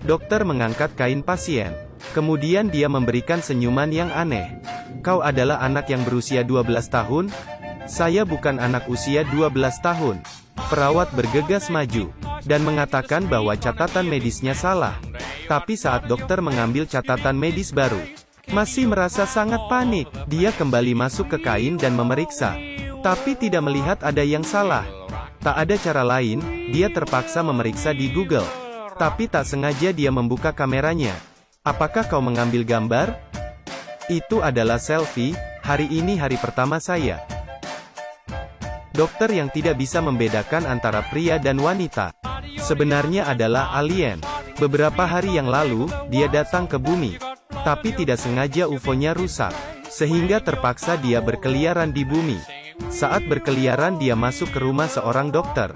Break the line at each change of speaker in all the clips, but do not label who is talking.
Dokter mengangkat kain pasien. Kemudian dia memberikan senyuman yang aneh. Kau adalah anak yang berusia 12 tahun? Saya bukan anak usia 12 tahun. Perawat bergegas maju, dan mengatakan bahwa catatan medisnya salah. Tapi saat dokter mengambil catatan medis baru, masih merasa sangat panik. Dia kembali masuk ke kain dan memeriksa. Tapi tidak melihat ada yang salah. Tak ada cara lain, dia terpaksa memeriksa di Google. Tapi tak sengaja dia membuka kameranya. Apakah kau mengambil gambar? Itu adalah selfie. Hari ini hari pertama saya. Dokter yang tidak bisa membedakan antara pria dan wanita, sebenarnya adalah alien. Beberapa hari yang lalu, dia datang ke bumi. Tapi tidak sengaja UFO-nya rusak, sehingga terpaksa dia berkeliaran di bumi. Saat berkeliaran dia masuk ke rumah seorang dokter,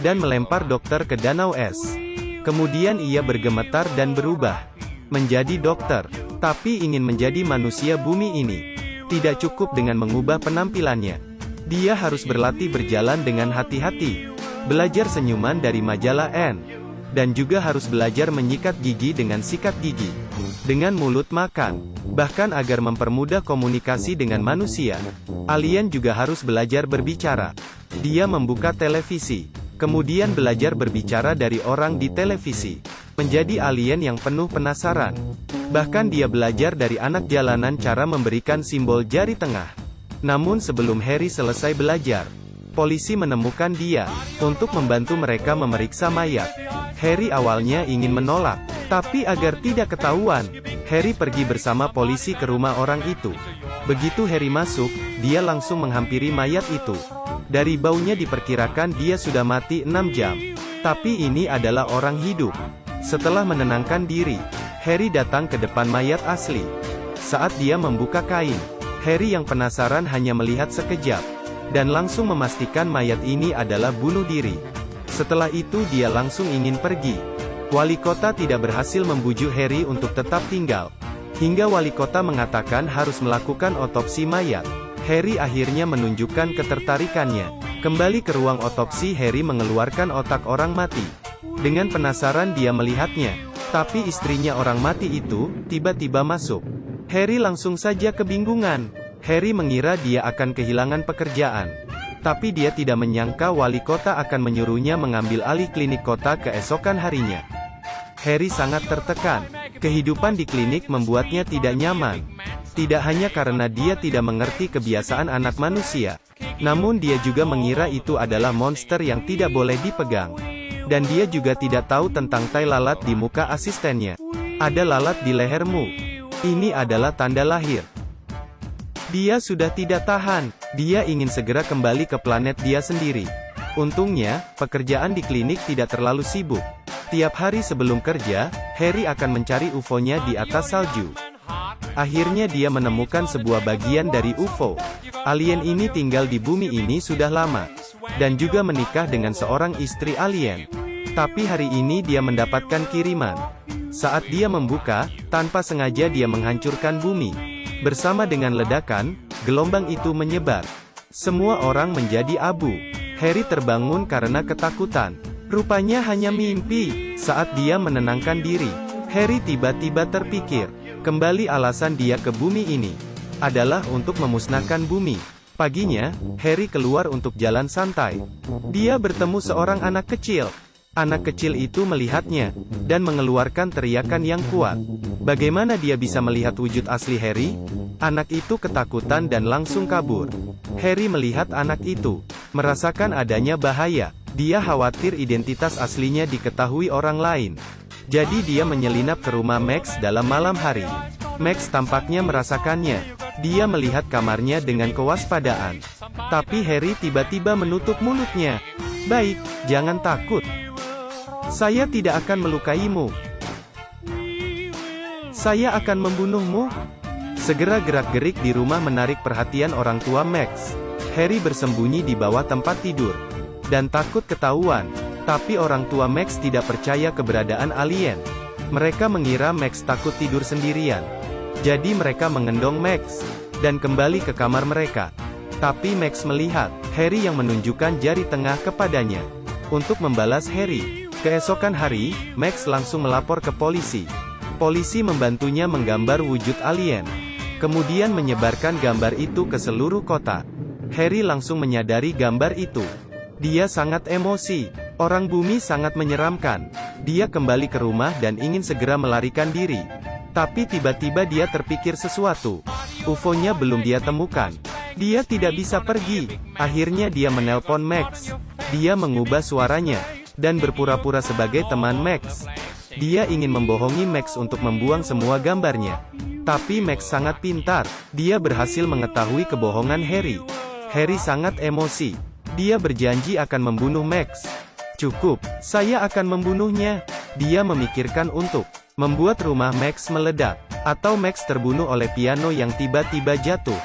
dan melempar dokter ke danau es. Kemudian ia bergemetar dan berubah menjadi dokter, tapi ingin menjadi manusia bumi ini. Tidak cukup dengan mengubah penampilannya. Dia harus berlatih berjalan dengan hati-hati, belajar senyuman dari majalah N, dan juga harus belajar menyikat gigi dengan sikat gigi, dengan mulut makan. Bahkan agar mempermudah komunikasi dengan manusia, alien juga harus belajar berbicara. Dia membuka televisi, kemudian belajar berbicara dari orang di televisi. Menjadi alien yang penuh penasaran. Bahkan dia belajar dari anak jalanan cara memberikan simbol jari tengah. Namun sebelum Harry selesai belajar, polisi menemukan dia, untuk membantu mereka memeriksa mayat. Harry awalnya ingin menolak, tapi agar tidak ketahuan, Harry pergi bersama polisi ke rumah orang itu. Begitu Harry masuk, dia langsung menghampiri mayat itu. Dari baunya diperkirakan dia sudah mati 6 jam. Tapi ini adalah orang hidup. Setelah menenangkan diri, Harry datang ke depan mayat asli. Saat dia membuka kain, Harry yang penasaran hanya melihat sekejap, dan langsung memastikan mayat ini adalah bunuh diri. Setelah itu dia langsung ingin pergi. Wali kota tidak berhasil membujuk Harry untuk tetap tinggal. Hingga wali kota mengatakan harus melakukan otopsi mayat. Harry akhirnya menunjukkan ketertarikannya. Kembali ke ruang otopsi, Harry mengeluarkan otak orang mati. Dengan penasaran dia melihatnya. Tapi istrinya orang mati itu, tiba-tiba masuk. Harry langsung saja kebingungan. Harry mengira dia akan kehilangan pekerjaan. Tapi dia tidak menyangka wali kota akan menyuruhnya mengambil alih klinik kota keesokan harinya. Harry sangat tertekan. Kehidupan di klinik membuatnya tidak nyaman. Tidak hanya karena dia tidak mengerti kebiasaan anak manusia, namun dia juga mengira itu adalah monster yang tidak boleh dipegang. Dan dia juga tidak tahu tentang tai lalat di muka asistennya. Ada lalat di lehermu. Ini adalah tanda lahir. Dia sudah tidak tahan. Dia ingin segera kembali ke planet dia sendiri. Untungnya, pekerjaan di klinik tidak terlalu sibuk. Tiap hari sebelum kerja, Harry akan mencari UFO-nya di atas salju. Akhirnya dia menemukan sebuah bagian dari UFO. Alien ini tinggal di bumi ini sudah lama, dan juga menikah dengan seorang istri alien. Tapi hari ini dia mendapatkan kiriman. Saat dia membuka, tanpa sengaja dia menghancurkan bumi. Bersama dengan ledakan, gelombang itu menyebar. Semua orang menjadi abu. Harry terbangun karena ketakutan. Rupanya hanya mimpi. Saat dia menenangkan diri, Harry tiba-tiba terpikir, kembali alasan dia ke bumi ini adalah untuk memusnahkan bumi. Paginya, Harry keluar untuk jalan santai. Dia bertemu seorang anak kecil. Anak kecil itu melihatnya, dan mengeluarkan teriakan yang kuat. Bagaimana dia bisa melihat wujud asli Harry? Anak itu ketakutan dan langsung kabur. Harry melihat anak itu, merasakan adanya bahaya. Dia khawatir identitas aslinya diketahui orang lain. Jadi dia menyelinap ke rumah Max dalam malam hari. Max tampaknya merasakannya. Dia melihat kamarnya dengan kewaspadaan. Tapi Harry tiba-tiba menutup mulutnya. Baik, jangan takut. Saya tidak akan melukaimu. Saya akan membunuhmu. Segera gerak-gerik di rumah menarik perhatian orang tua Max. Harry bersembunyi di bawah tempat tidur, dan takut ketahuan. Tapi orang tua Max tidak percaya keberadaan alien. Mereka mengira Max takut tidur sendirian. Jadi mereka mengendong Max, dan kembali ke kamar mereka. Tapi Max melihat Harry yang menunjukkan jari tengah kepadanya. Untuk membalas Harry, Keesokan hari, Max langsung melapor ke polisi. Polisi membantunya menggambar wujud alien. Kemudian menyebarkan gambar itu ke seluruh kota. Harry langsung menyadari gambar itu. Dia sangat emosi. Orang bumi sangat menyeramkan. Dia kembali ke rumah dan ingin segera melarikan diri. Tapi tiba-tiba dia terpikir sesuatu. UFO-nya belum dia temukan. Dia tidak bisa pergi. Akhirnya dia menelpon Max. Dia mengubah suaranya dan berpura-pura sebagai teman Max. Dia ingin membohongi Max untuk membuang semua gambarnya. Tapi Max sangat pintar. Dia berhasil mengetahui kebohongan Harry. Harry sangat emosi. Dia berjanji akan membunuh Max. Cukup, saya akan membunuhnya. Dia memikirkan untuk membuat rumah Max meledak, atau Max terbunuh oleh piano yang tiba-tiba jatuh.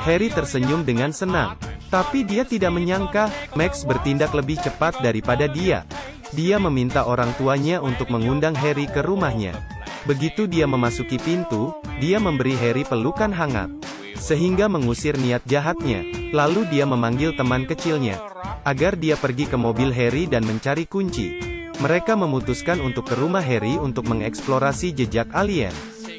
Harry tersenyum dengan senang. Tapi dia tidak menyangka, Max bertindak lebih cepat daripada dia. Dia meminta orang tuanya untuk mengundang Harry ke rumahnya. Begitu dia memasuki pintu, dia memberi Harry pelukan hangat. Sehingga mengusir niat jahatnya. Lalu dia memanggil teman kecilnya, agar dia pergi ke mobil Harry dan mencari kunci. Mereka memutuskan untuk ke rumah Harry untuk mengeksplorasi jejak alien.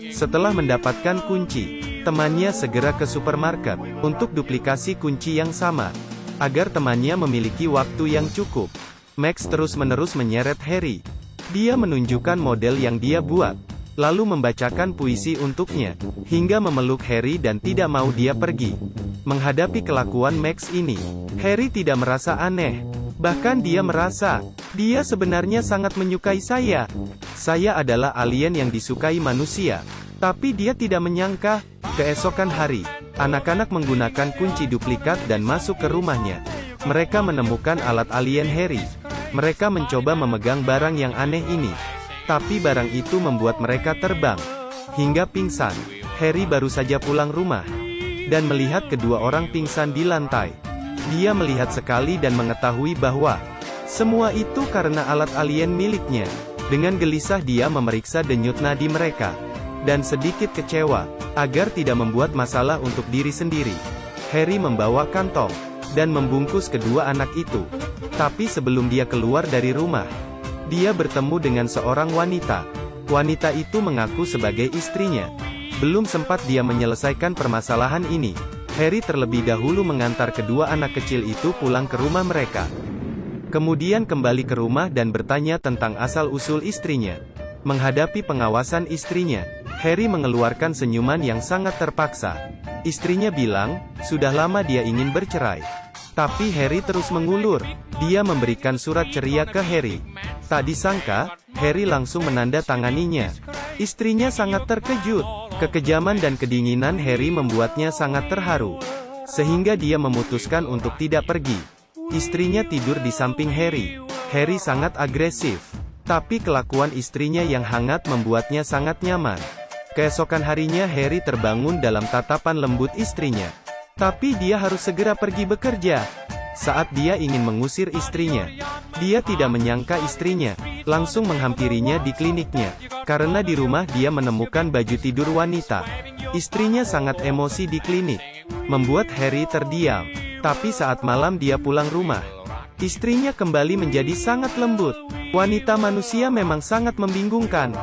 Setelah mendapatkan kunci, temannya segera ke supermarket untuk duplikasi kunci yang sama, agar temannya memiliki waktu yang cukup. Max terus-menerus menyeret Harry. Dia menunjukkan model yang dia buat, lalu membacakan puisi untuknya, hingga memeluk Harry dan tidak mau dia pergi. Menghadapi kelakuan Max ini, Harry tidak merasa aneh. Bahkan dia merasa, dia sebenarnya sangat menyukai saya. Saya adalah alien yang disukai manusia. Tapi dia tidak menyangka, keesokan hari, anak-anak menggunakan kunci duplikat dan masuk ke rumahnya. Mereka menemukan alat alien Harry. Mereka mencoba memegang barang yang aneh ini. Tapi barang itu membuat mereka terbang hingga pingsan. Harry baru saja pulang rumah dan melihat kedua orang pingsan di lantai. Dia melihat sekali dan mengetahui bahwa semua itu karena alat alien miliknya. Dengan gelisah dia memeriksa denyut nadi mereka. Dan sedikit kecewa, agar tidak membuat masalah untuk diri sendiri. Harry membawa kantong dan membungkus kedua anak itu. Tapi sebelum dia keluar dari rumah, dia bertemu dengan seorang wanita. Wanita itu mengaku sebagai istrinya. Belum sempat dia menyelesaikan permasalahan ini, Harry terlebih dahulu mengantar kedua anak kecil itu pulang ke rumah mereka. Kemudian kembali ke rumah dan bertanya tentang asal-usul istrinya. Menghadapi pengawasan istrinya, Harry mengeluarkan senyuman yang sangat terpaksa. Istrinya bilang, sudah lama dia ingin bercerai. Tapi Harry terus mengulur. Dia memberikan surat ceria ke Harry. Tak disangka, Harry langsung menandatanganinya. Istrinya sangat terkejut. Kekejaman dan kedinginan Harry membuatnya sangat terharu. Sehingga dia memutuskan untuk tidak pergi. Istrinya tidur di samping Harry. Harry sangat agresif. Tapi kelakuan istrinya yang hangat membuatnya sangat nyaman. Keesokan harinya Harry terbangun dalam tatapan lembut istrinya. Tapi dia harus segera pergi bekerja. Saat dia ingin mengusir istrinya, dia tidak menyangka istrinya langsung menghampirinya di kliniknya. Karena di rumah dia menemukan baju tidur wanita. Istrinya sangat emosi di klinik, membuat Harry terdiam. Tapi saat malam dia pulang rumah, istrinya kembali menjadi sangat lembut. Wanita manusia memang sangat membingungkan.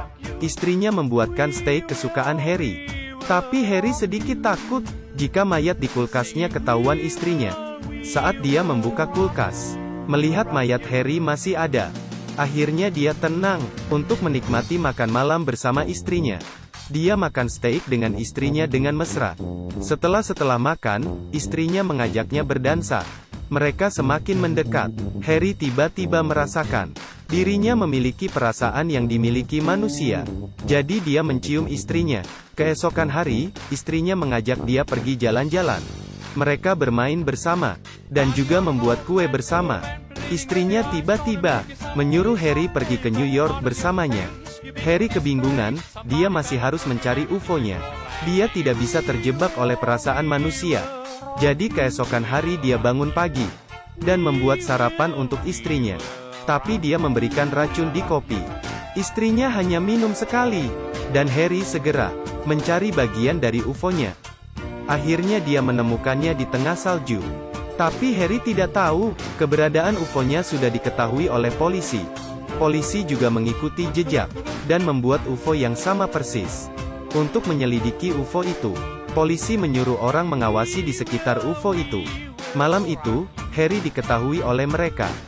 Istrinya membuatkan steak kesukaan Harry. Tapi Harry sedikit takut jika mayat di kulkasnya ketahuan istrinya. Saat dia membuka kulkas, melihat mayat Harry masih ada. Akhirnya dia tenang untuk menikmati makan malam bersama istrinya. Dia makan steak dengan istrinya dengan mesra. Setelah makan, istrinya mengajaknya berdansa. Mereka semakin mendekat. Harry tiba-tiba merasakan dirinya memiliki perasaan yang dimiliki manusia. Jadi dia mencium istrinya. Keesokan hari, istrinya mengajak dia pergi jalan-jalan. Mereka bermain bersama, dan juga membuat kue bersama. Istrinya tiba-tiba menyuruh Harry pergi ke New York bersamanya. Harry kebingungan, dia masih harus mencari UFO-nya. Dia tidak bisa terjebak oleh perasaan manusia. Jadi keesokan hari dia bangun pagi, dan membuat sarapan untuk istrinya. Tapi dia memberikan racun di kopi. Istrinya hanya minum sekali, dan Harry segera mencari bagian dari UFO-nya. Akhirnya dia menemukannya di tengah salju. Tapi Harry tidak tahu, keberadaan UFO-nya sudah diketahui oleh polisi. Polisi juga mengikuti jejak, dan membuat UFO yang sama persis. Untuk menyelidiki UFO itu, polisi menyuruh orang mengawasi di sekitar UFO itu. Malam itu, Harry diketahui oleh mereka